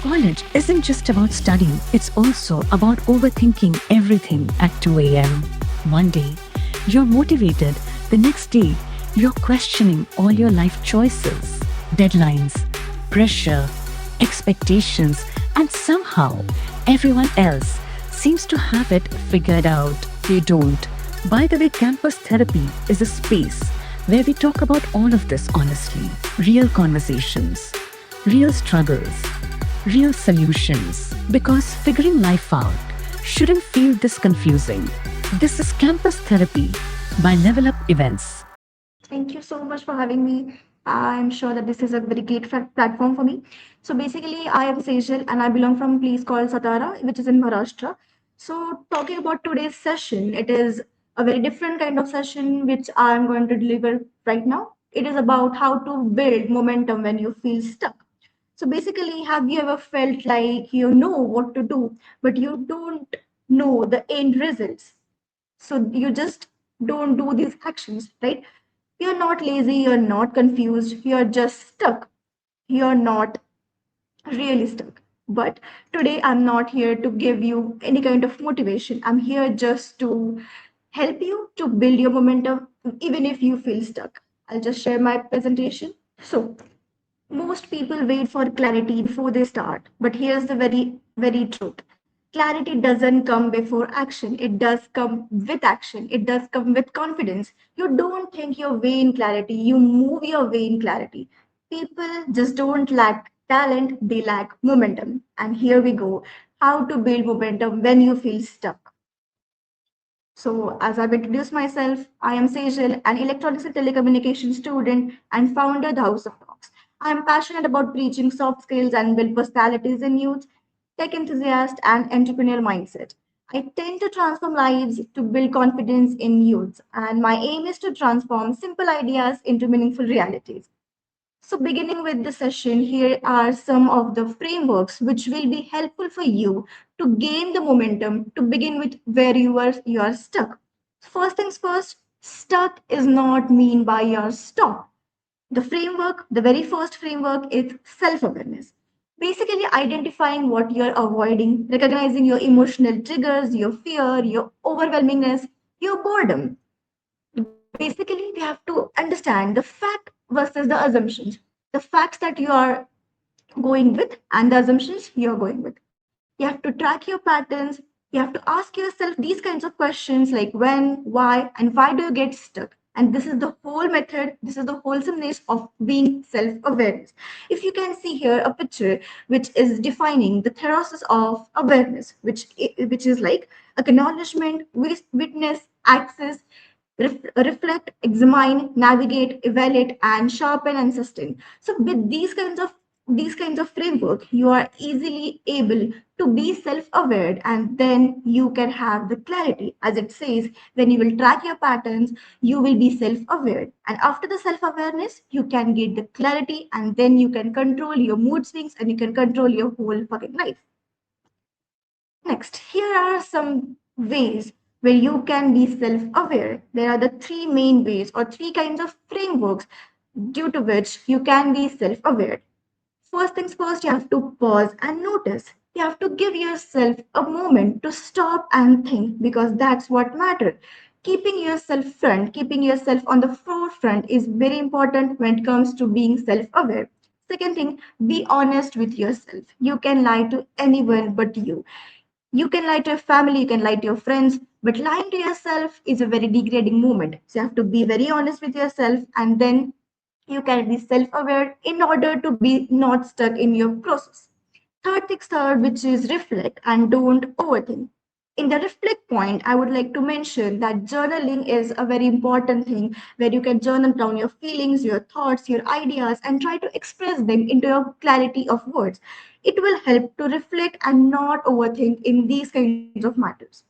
College isn't just about studying, it's also about overthinking everything at 2 a.m. One day, you're motivated, the next day, you're questioning all your life choices, deadlines, pressure, expectations, and somehow everyone else seems to have it figured out. They don't. By the way, campus therapy is a space where we talk about all of this honestly, real conversations, real struggles, real solutions. Because figuring life out shouldn't feel this confusing. This is Campus Therapy by LevelUp Events. Thank you so much for having me. I'm sure that this is a very great platform for me. So basically, I am Sejal and I belong from a place called Satara, which is in Maharashtra. So talking about today's session, it is a very different kind of session which I'm going to deliver right now. It is about how to build momentum when you feel stuck. So basically, have you ever felt like you know what to do, but you don't know the end results? So you just don't do these actions, right? You're not lazy, you're not confused, you're just stuck. You're not really stuck. But today I'm not here to give you any kind of motivation. I'm here just to help you to build your momentum even if you feel stuck. I'll just share my presentation. So, most people wait for clarity before they start, but here's the very truth. Clarity doesn't come before action. It does come with action. It does come with confidence. You don't think your way in clarity, you move your way in clarity. People just don't lack talent, they lack momentum. And here we go. How to build momentum when you feel stuck. So, as I've introduced myself, I am Sejal, an electronics and telecommunications student and founder of the House of Talks. I am passionate about preaching soft skills and build personalities in youth, tech enthusiast, and entrepreneurial mindset. I tend to transform lives to build confidence in youth, and my aim is to transform simple ideas into meaningful realities. So, beginning with the session, here are some of the frameworks which will be helpful for you to gain the momentum to begin with where you are stuck. First things first, stuck is not mean by your stop. The framework, the very first framework is self-awareness. Basically, identifying what you're avoiding, recognizing your emotional triggers, your fear, your overwhelmingness, your boredom. Basically, we have to understand the fact versus the assumptions. The facts that you are going with and the assumptions you're going with. You have to track your patterns. You have to ask yourself these kinds of questions like when, why, and why do you get stuck? And this is the whole method, this is the wholesomeness of being self awareness. If you can see here a picture which is defining the theosis of awareness, which is like acknowledgement, witness, access, reflect, examine, navigate, evaluate, and sharpen and sustain. So with these kinds of framework, you are easily able to be self-aware, and then you can have the clarity. As it says, when you will track your patterns, you will be self-aware. And after the self-awareness, you can get the clarity, and then you can control your mood swings and you can control your whole fucking life. Next, here are some ways where you can be self aware. There are the three main ways or three kinds of frameworks due to which you can be self aware. First things first, you have to pause and notice. You have to give yourself a moment to stop and think because that's what matters. Keeping yourself on the forefront is very important when it comes to being self aware. Second thing, be honest with yourself. You can lie to anyone but you. You can lie to your family, you can lie to your friends, but lying to yourself is a very degrading moment. So you have to be very honest with yourself, and then you can be self-aware in order to be not stuck in your process. Third, which is reflect and don't overthink. In the reflect point, I would like to mention that journaling is a very important thing where you can journal down your feelings, your thoughts, your ideas, and try to express them into a clarity of words. It will help to reflect and not overthink in these kinds of matters.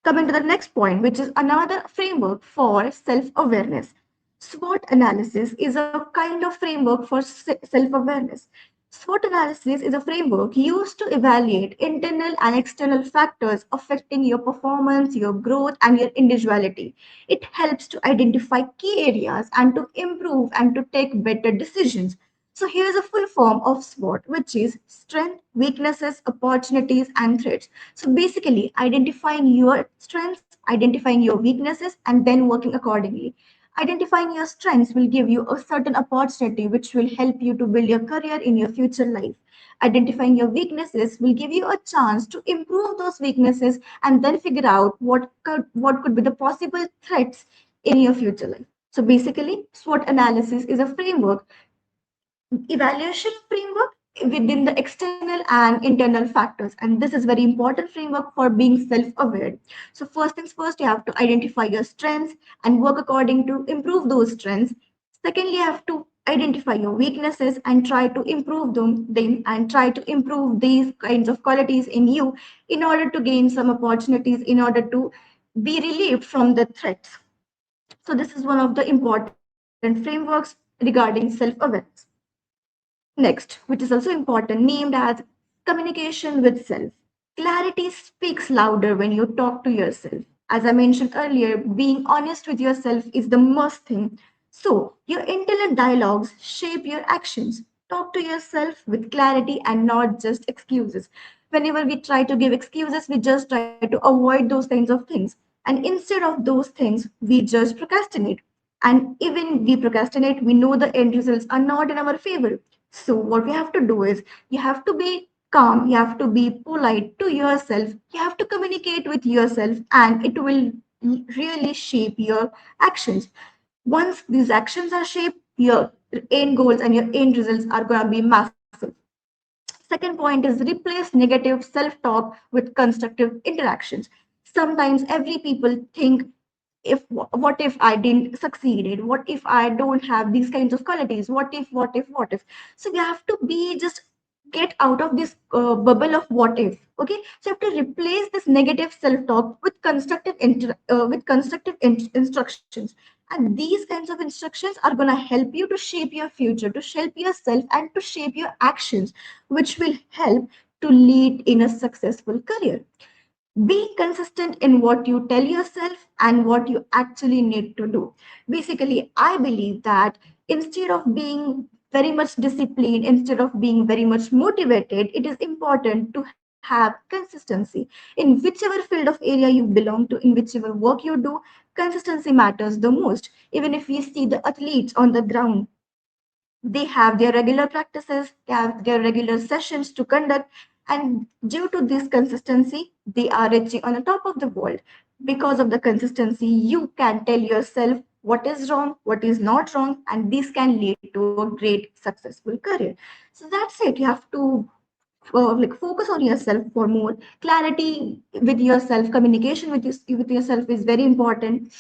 Coming to the next point, which is another framework for self awareness. SWOT analysis is a kind of framework for self awareness. SWOT analysis is a framework used to evaluate internal and external factors affecting your performance, your growth, and your individuality. It helps to identify key areas and to improve and to take better decisions. So here's a full form of SWOT, which is strength, weaknesses, opportunities, and threats. So basically, identifying your strengths, identifying your weaknesses, and then working accordingly. Identifying your strengths will give you a certain opportunity which will help you to build your career in your future life. Identifying your weaknesses will give you a chance to improve those weaknesses and then figure out what could be the possible threats in your future life. So basically, SWOT analysis is a framework, evaluation framework within the external and internal factors, and this is very important framework for being self-aware. So first things first, you have to identify your strengths and work according to improve those strengths. Secondly, you have to identify your weaknesses and try to improve them and try to improve these kinds of qualities in you in order to gain some opportunities, in order to be relieved from the threats. So this is one of the important frameworks regarding self-awareness. Next, which is also important, named as communication with self. Clarity speaks louder when you talk to yourself. As I mentioned earlier, being honest with yourself is the must thing. So, your internal dialogues shape your actions. Talk to yourself with clarity and not just excuses. Whenever we try to give excuses, we just try to avoid those kinds of things. And instead of those things, we just procrastinate. And even we procrastinate, we know the end results are not in our favor. So what we have to do is, you have to be calm, you have to be polite to yourself, you have to communicate with yourself, and it will really shape your actions. Once these actions are shaped, your end goals and your end results are going to be massive. Second point is, replace negative self-talk with constructive interactions. Sometimes every people think, if what if I didn't succeeded, what if I don't have these kinds of qualities, what if. So you have to be just get out of this bubble of what if. Okay, so you have to replace this negative self talk with instructions, and these kinds of instructions are going to help you to shape your future, to shape yourself, and to shape your actions, which will help to lead in a successful career. Being consistent in what you tell yourself and what you actually need to do. Basically, I believe that instead of being very much disciplined, instead of being very much motivated, it is important to have consistency in whichever field of area you belong to, in whichever work you do. Consistency matters the most. Even if we see the athletes on the ground, they have their regular practices, they have their regular sessions to conduct, and due to this consistency, they are reaching on the top of the world. Because of the consistency, you can tell yourself what is wrong, what is not wrong, and this can lead to a great successful career. So that's it. You have to focus on yourself for more clarity with yourself. Communication with yourself is very important.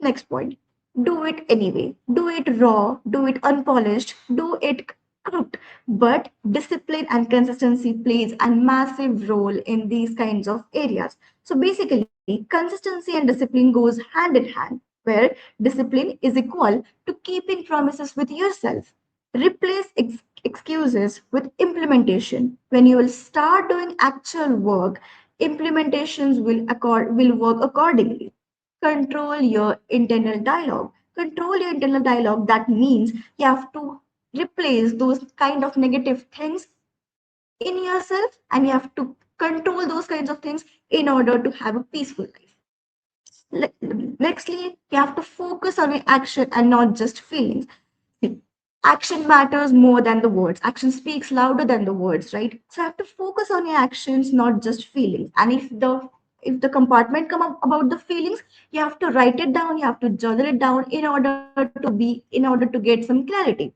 Next point, do it anyway. Do it raw, do it unpolished, do it crooked. But discipline and consistency plays a massive role in these kinds of areas. So basically, consistency and discipline goes hand in hand, where discipline is equal to keeping promises with yourself. Replace excuses with implementation. When you will start doing actual work, implementations will work accordingly. Control your internal dialogue. Control your internal dialogue. That means you have to replace those kind of negative things in yourself, and you have to control those kinds of things in order to have a peaceful life. Nextly, you have to focus on your action and not just feelings. See, action matters more than the words. Action speaks louder than the words, right? So you have to focus on your actions, not just feelings. And if the compartment come up about the feelings, you have to write it down, you have to journal it down in order to get some clarity.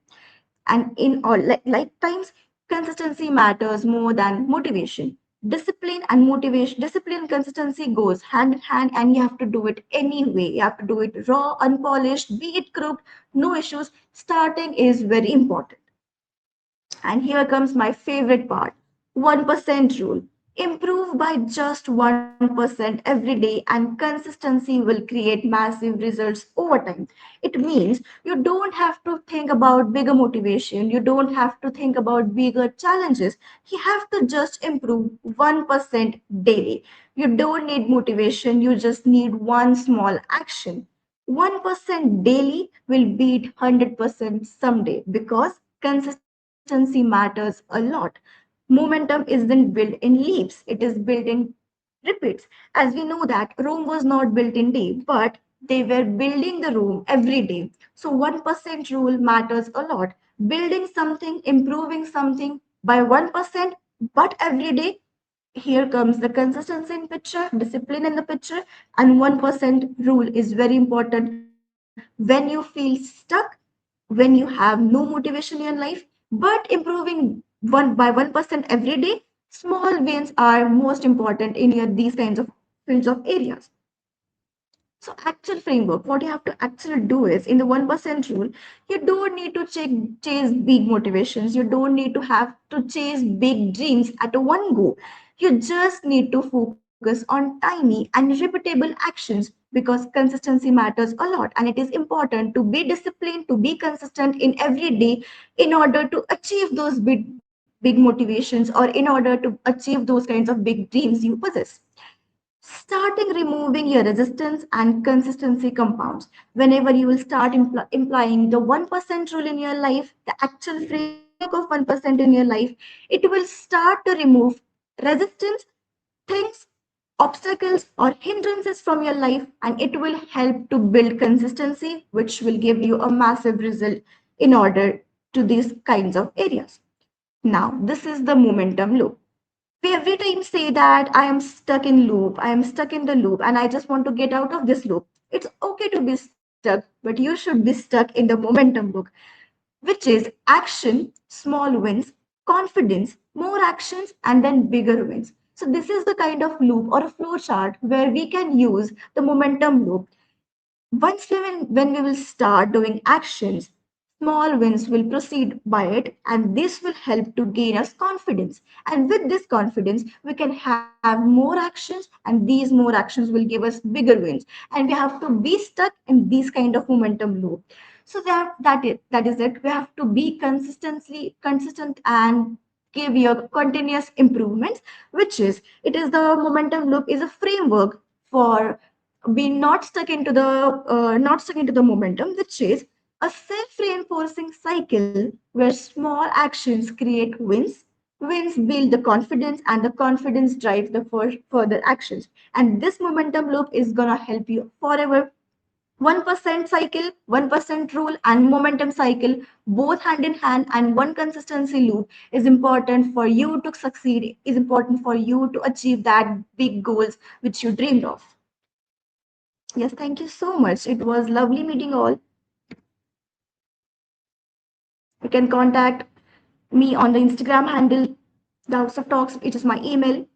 And in all lifetimes, consistency matters more than motivation. Discipline and consistency goes hand in hand, and you have to do it anyway. You have to do it raw, unpolished, be it crooked, no issues. Starting is very important. And here comes my favorite part, 1% rule. Improve by just 1% every day, and consistency will create massive results over time. It means you don't have to think about bigger motivation, you don't have to think about bigger challenges. You have to just improve 1% daily. You don't need motivation, you just need one small action. 1% daily will beat 100% someday, because consistency matters a lot. Momentum isn't built in leaps, it is built in repeats. As we know that Rome was not built in day, but they were building the Rome every day. So 1% rule matters a lot. Building something, improving something by 1%, but every day, here comes the consistency in picture, discipline in the picture, and 1% rule is very important when you feel stuck, when you have no motivation in your life. But improving 1% every day, small wins are most important in your these kinds of fields of areas. So actual framework, what you have to actually do is in the 1% rule, you don't need to chase big motivations. You don't need to have to chase big dreams at a one go. You just need to focus on tiny and repeatable actions because consistency matters a lot and it is important to be disciplined, to be consistent in every day in order to achieve those big motivations or in order to achieve those kinds of big dreams you possess. Starting removing your resistance and consistency compounds. Whenever you will start implying the 1% rule in your life, the actual framework of 1% in your life, it will start to remove resistance, things, obstacles, or hindrances from your life, and it will help to build consistency, which will give you a massive result in order to these kinds of areas. Now, this is the momentum loop. We every time say that I am stuck in loop, I am stuck in the loop, and I just want to get out of this loop. It's okay to be stuck, but you should be stuck in the momentum loop, which is action, small wins, confidence, more actions, and then bigger wins. So this is the kind of loop or a flow chart where we can use the momentum loop. Once when we will start doing actions, small wins will proceed by it, and this will help to gain us confidence. And with this confidence, we can have more actions, and these more actions will give us bigger wins. And we have to be stuck in these kind of momentum loop. So that is it. We have to be consistent and give your continuous improvements, which is it is the momentum loop is a framework for be not stuck into the momentum, which is a self-reinforcing cycle where small actions create wins. Wins build the confidence, and the confidence drives the further actions. And this momentum loop is gonna help you forever. 1% cycle, 1% rule, and momentum cycle, both hand in hand, and one consistency loop is important for you to succeed, is important for you to achieve that big goals which you dreamed of. Yes, thank you so much. It was lovely meeting all. You can contact me on the Instagram handle, the House of Talks, which is my email.